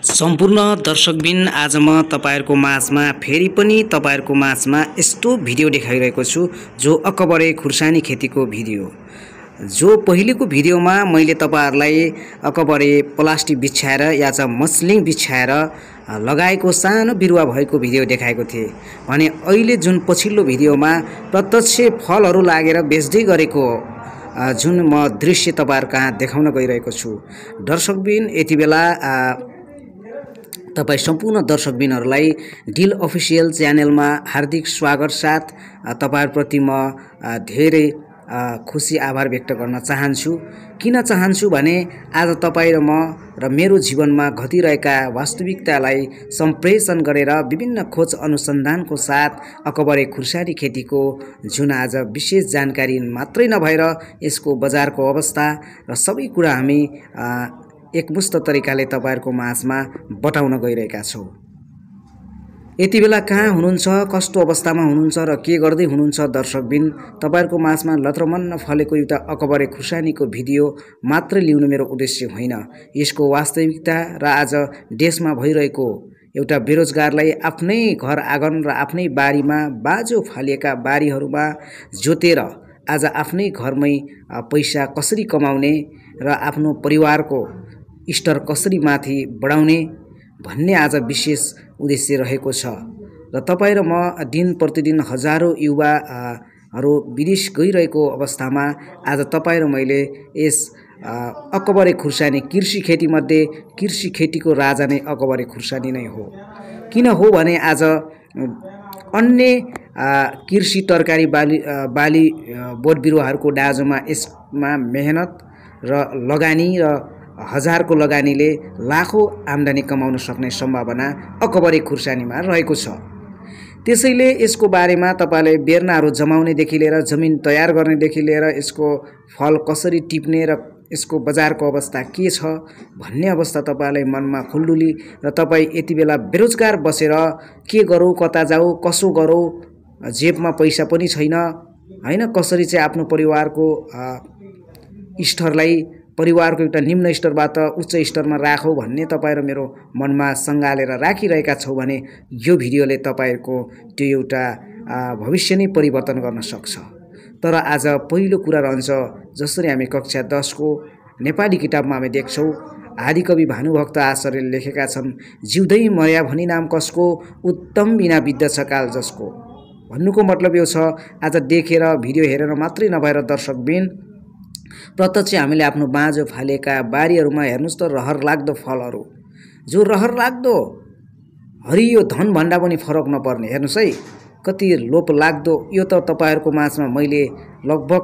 सम्पूर्ण दर्शकबिन आज म तपाईहरुको माझमा फेरि पनि तपाईहरुको माझमा यस्तो भिडियो देखाइरहेको छु जो अकबरे खुर्सानी खेतीको भिडियो। जो पहिलेको भिडियोमा मैले तपाईहरुलाई अकबरे प्लास्टिक बिछ्याएर या चाहिँ मस्लिङ बिछ्याएर लगाएको सानो बिरुवा भएको भिडियो देखाएको थिए भने अहिले जुन पछिल्लो भिडियोमा प्रत्यक्ष फलहरु लागेर बेच्दै गरेको जुन म दृश्य तपाईहरु कहाँ देखाउन गइरहेको छु। दर्शकबिन यति बेला तपाई सम्पूर्ण दर्शकबिनहरुलाई डिल अफिसियल च्यानलमा हार्दिक स्वागत साथ तपाईहरुप्रति म धेरै खुशी आभार व्यक्त गर्न चाहन्छु। किन चाहन्छु भने आज तपाई र म र मेरो जीवनमा घटिरहेका वास्तविकतालाई सम्प्रेषण गरेर विभिन्न खोज अनुसन्धानको साथ अकबरे खुर्सानी खेतीको जुन आज विशेष जानकारी मात्रै नभएर यसको बजारको अवस्था र सबै कुरा हामी एकमुष्ट तरिकाले तपाईहरुको माझमा बताउन गइरहेका छौं। यति बेला कहाँ हुनुहुन्छ, कस्तो अवस्थामा हुनुहुन्छ र के गर्दै हुनुहुन्छ दर्शकबिन, तपाईहरुको माझमा लत्रमन्न फलेको एउटा अकबरे खुर्सानीको भिडियो मात्र ल्याउनु मेरो उद्देश्य होइन। यसको वास्तविकता र आज देशमा भइरहेको एउटा बेरोजगारलाई आफ्नै घर आँगन र आफ्नै बारीमा बाजो फालिएका बारीहरुमा जोतेर आज आफ्नै घरमै पैसा कसरी कमाउने र आफ्नो परिवारको स्तर कसरी माथि बढाउने भन्ने आज विशेष उद्देश्य रहेको छ। र तपाई र म दिन प्रतिदिन हजारौं युवाहरु विदेश गइरहेको अवस्थामा आज तपाई र मैले यस अकबरे खुर्सानी कृषि खेती मध्ये कृषि खेतीको राजा नै अकबरे खुर्सानी नै हो। किन हो भने आज अन्य कृषि तरकारी बाली बोट बिरुवाहरुको दाजुमा यसमा मेहनत र लगानी र हजारको लगानीले लाखौं आम्दानी कमाउन सक्ने सम्भावना अकबरे खुर्सानीमा रहेको छ। त्यसैले यसको बारेमा तपाईले बेर्नाहरु जमाउनेदेखि लिएर जमिन तयार गर्नेदेखि लिएर यसको फल कसरी टिप्ने र यसको बजारको अवस्था के छ भन्ने अवस्था तपाईलाई मनमा खुल्दुली र तपाई यति बेला बेरोजगार बसेर के गरौं, कता जाऊ, कसो गरौं, जेबमा पैसा पनि छैन हैन, कसरी चाहिँ आफ्नो परिवारको स्तरलाई परिवारको एउटा निम्न स्तरबाट उच्च स्तरमा राखौ भन्ने तपाई र मेरो मनमा संगालेर राखिरहेका छौ भने यो भिडियोले तपाईहरुको त्यो एउटा भविष्य नै परिवर्तन गर्न सक्छ। तर आज पहिलो कुरा रहन्छ, जसरी हामी कक्षा 10 को नेपाली किताबमा हामी देख्छौं आदिकवि भानुभक्त आचार्यले लेखेका छन्, जिउँदै मर्या भनी नाम कसको, उत्तम बिना बित्द छ काल जसको। भन्नुको मतलब यो छ आज देखेर भिडियो हेरेर मात्रै नभएर दर्शकबिन प्रत्यक्ष हामीले आफ्नो बाँझो फालेका बारीहरुमा हेर्नुस् त रहर लाग्दो फलहरु, जो रहर लाग्दो हरियो धन भन्दा पनि फरक नपर्ने, हेर्नुस् है कति लोप लाग्दो। यो त तपाईहरुको माझमा मैले लगभग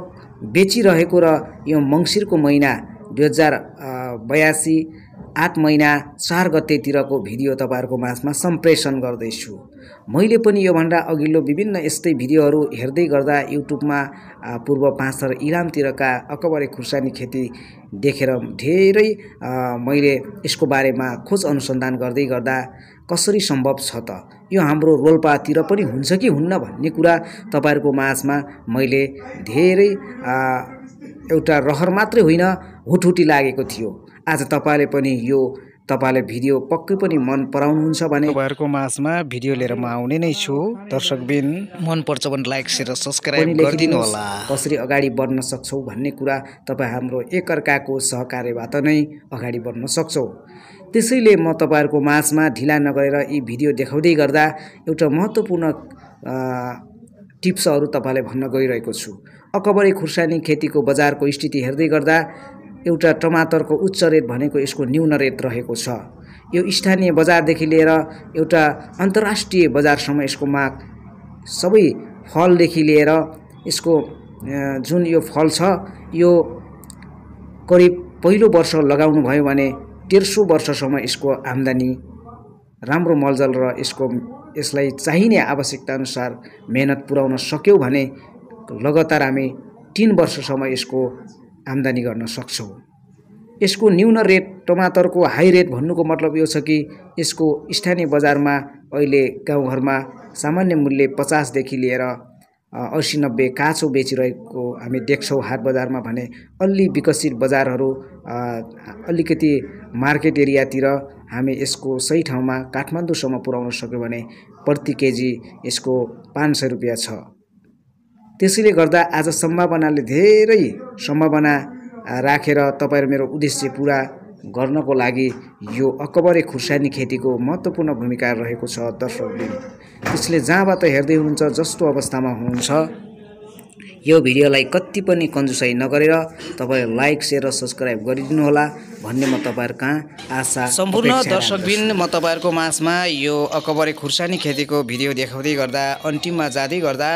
बेचिरहेको र यो मंसिरको महिना 2082 8 महिना 4 गतेतिरको भिडियो तपाईहरुको माझमा सम्प्रेषण गर्दै छु। मैले पनि यो भन्दा अघिल्लो विभिन्न यस्तै भिडियोहरु हेर्दै गर्दा युट्युबमा पूर्व पाँचर इलामतिरका अकबरे खुर्सानी खेती देखेर धेरै मैले यसको बारेमा खोज अनुसन्धान गर्दै गर्दा कसरी सम्भव छ त, यो हाम्रो रोल्पातिर पनि हुन्छ कि हुन्न भन्ने कुरा तपाईहरुको माझमा मैले धेरै एउटा रहर मात्रै होइन हुटहुटी लागेको थियो। आज तपाईले पनि यो तपाईले भिडियो पक्कै पनि मन पराउनुहुन्छ भने तपाईहरुको माझमा भिडियो लिएर म आउने नै छु। दर्शकबिन मन पर्छ भने लाइक शेयर सब्स्क्राइब गरिदिनु होला। कसरी अगाडि बढ्न सक्छौ भन्ने कुरा तपाई हाम्रो एकअर्काको सहकार्यबाट नै अगाडि बढ्न सक्छौ। त्यसैले म तपाईहरुको माझमा ढिला नगरेर यी भिडियो देखाउँदै गर्दा एउटा महत्त्वपूर्ण टिप्सहरु तपाईलाई भन्न गइरहेको छु। अकबरे खुर्सानी खेतीको बजारको स्थिति हेर्दै गर्दा एउटा टमाटरको उच्च रेट भनेको यसको न्यून रेट रहेको छ। यो स्थानीय बजारदेखि लिएर एउटा अन्तर्राष्ट्रिय बजारसम्म यसको माग सबै फलदेखि लिएर यसको जुन यो फल छ यो करिब पहिलो वर्ष लगाउनु भयो भने 150 वर्षसम्म यसको आम्दानी राम्रो मलजल र यसलाई चाहिने आवश्यकता अनुसार मेहनत पुर्याउन सक्यौ भने लगातार हामी 3 वर्षसम्म यसको आम्दानी गर्न सक्छौं। यसको न्यून रेट टमाटरको हाई रेट भन्नुको मतलब यो छ कि यसको स्थानीय बजारमा अहिले गाउँघरमा सामान्य मूल्य 50 देखि लिएर 80-90 काँचो बेचिरहेको हामी देख्छौँ हाट बजारमा भने अलि विकसित बजारहरू अलिकति मार्केट एरियातिर हामी यसको सही ठाउँमा काठमाडौँसम्म पुर्याउन सक्यो भने प्रति केजी यसको 500 रुपियाँ छ। त्यसैले गर्दा आज सम्भावनाले धेरै सम्भावना राखेर तपाईहरु मेरो उद्देश्य पूरा गर्नको लागि यो अकबरे खुर्सानी खेतीको महत्त्वपूर्ण भूमिका रहेको छ दर्शकवृन्द। त्यसले जहाँबाट हेर्दै हुनुहुन्छ जस्तो अवस्थामा हुनुहुन्छ यो भिडियोलाई कति पनि कन्जुसाई नगरेर तपाईहरु लाइक शेयर र सब्स्क्राइब गरिदिनु होला भन्ने म तपाईहरु कहाँ आशा सम्पूर्ण दर्शकबिन म तपाईहरुको माझमा यो अकबरे खुर्सानी खेतीको भिडियो देखाउँदै गर्दा अन्तिममा जाँदै गर्दा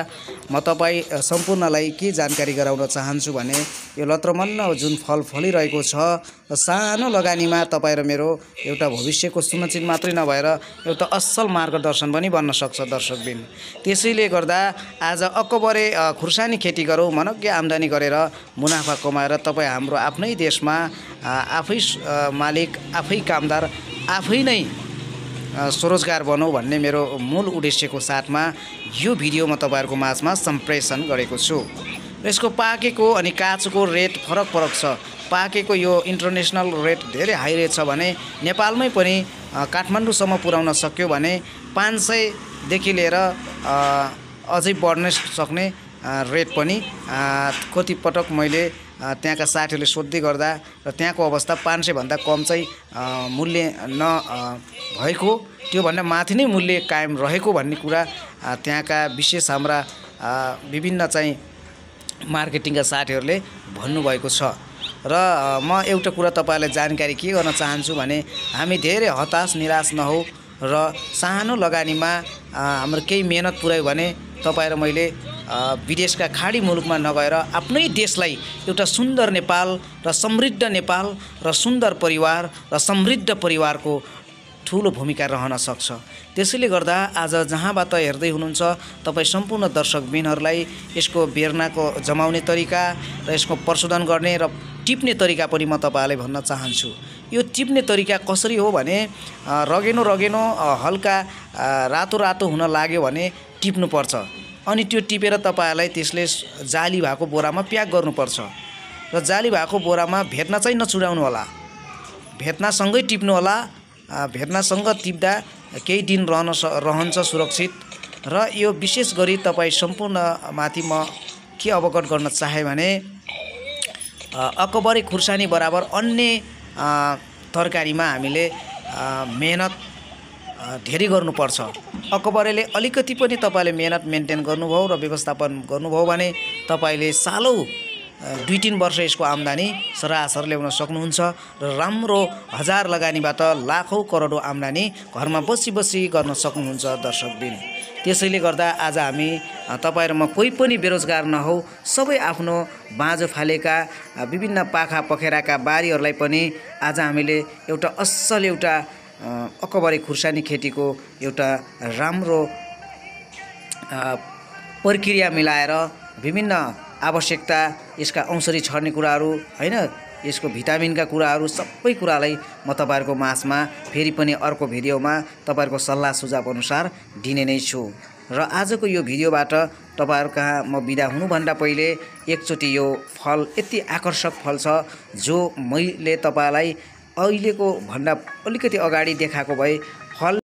म तपाई सम्पूर्णलाई के जानकारी गराउन चाहन्छु भने यो लत्रमल्ल जुन फल फलिरहेको छ सानो लगानीमा तपाईहरु मेरो एउटा भविष्यको सुनिश्चित मात्रै नभएर एउटा असल मार्गदर्शन पनि बन्न सक्छ दर्शकबिन। त्यसैले गर्दा आज अकबरे खुर्सानी खेती गरौँ मनग्य आम्दानी गरेर मुनाफा कमाएर तपाई हाम्रो आफ्नै देशमा आफै मालिक आफै कामदार आफै नै स्वरोजगार बनौँ भन्ने मेरो मूल उद्देश्यको साथमा यो भिडियो म तपाईहरुको माझमा सम्प्रेषण गरेको छु। यसको पाकेको अनि काँचोको रेट फरक छ। पाकेको यो इन्टरनेसनल रेट धेरै हाई रेट छ भने नेपालमै पनि काठमाडौँसम्म पुर्याउन सक्यो भने 500 देखि लिएर अझै बढ्न सक्ने रेट पनि कति पटक मैले त्यहाँका साथीहरूले सोध्दै गर्दा र त्यहाँको अवस्था 500 भन्दा कम चाहिँ मूल्य न भएको त्यो भन्दा माथि नै मूल्य कायम रहेको भन्ने कुरा त्यहाँका विशेष हाम्रा विभिन्न चाहिँ मार्केटिङका साथीहरूले भन्नुभएको छ। र म एउटा कुरा तपाईहरुलाई जानकारी के गर्न चाहन्छु भने हामी धेरै हताश निराश नहौ र सानो लगानीमा हाम्रो केही मेहनत पुर्यायो भने तपाईहरु मैले विदेशका खाडी मुलुकमा नगएर आफ्नै देशलाई एउटा सुन्दर नेपाल र समृद्ध नेपाल र सुन्दर परिवार र समृद्ध परिवारको ठूलो भूमिका रहन सक्छ। त्यसैले गर्दा आज जहाँबाट हेर्दै हुनुहुन्छ तपाई सम्पूर्ण दर्शकबिनहरुलाई यसको बेर्नाको जमाउने तरिका र यसको प्रशोधन गर्ने र टिप्ने तरिका पनि म तपाईहरुलाई भन्न चाहन्छु। यो टिप्ने तरिका कसरी हो भने रगेनो हल्का रातो हुन लाग्यो भने टिप्नु पर्छ अनि त्यो टिपेर तपाईहरुलाई त्यसले जाली भएको बोरामा प्याक गर्नुपर्छ र जाली भएको बोरामा भेट्ना चाहिँ नचुडाउनु होला, भेट्नासँगै टिप्नु होला। भेट्नासँग टिप्दा केही दिन रहन्छ सुरक्षित। र यो विशेष गरी तपाई सम्पूर्ण माथि म के अवगत गर्न चाहे भने अकबरे खुर्सानी बराबर अन्य तरकारीमा हामीले मेहनत धेरै गर्नुपर्छ। अकबरेले अलिकति पनि तपाईले मेहनत मेन्टेन गर्नुभयो र व्यवस्थापन गर्नुभयो भने तपाईले सालौ 2-3 वर्ष यसको आम्दानी सरासर ल्याउन सक्नुहुन्छ र राम्रो हजार लगानीबाट लाखौं करोडौं आम्दानी घरमा बसी गर्न सक्नुहुन्छ दर्शकबिन। त्यसैले गर्दा आज हामी तपाईहरुमा कोही पनि बेरोजगार नहौ, सबै आफ्नो बाँझो फालेका विभिन्न पाखा पखेराका बारीहरुलाई पनि आज हामीले एउटा असल एउटा अकबरे खुर्सानी खेतीको एउटा राम्रो प्रक्रिया मिलाएर विभिन्न आवश्यकता यसका औषधि छर्ने कुराहरू हैन यसको भिटामिनका कुराहरू सबै कुरालाई म तपाईहरुको माझमा फेरि पनि अर्को भिडियोमा तपाईहरुको सल्लाह सुझाव अनुसार दिने नै छु। र आजको यो भिडियोबाट तपाईहरु कहाँ म बिदा हुनुभन्दा पहिले एकचोटी यो फल यति आकर्षक फल छ जो मैले तपाईलाई अहिलेको भन्दा अलिकति अगाडि देखाएको भए फल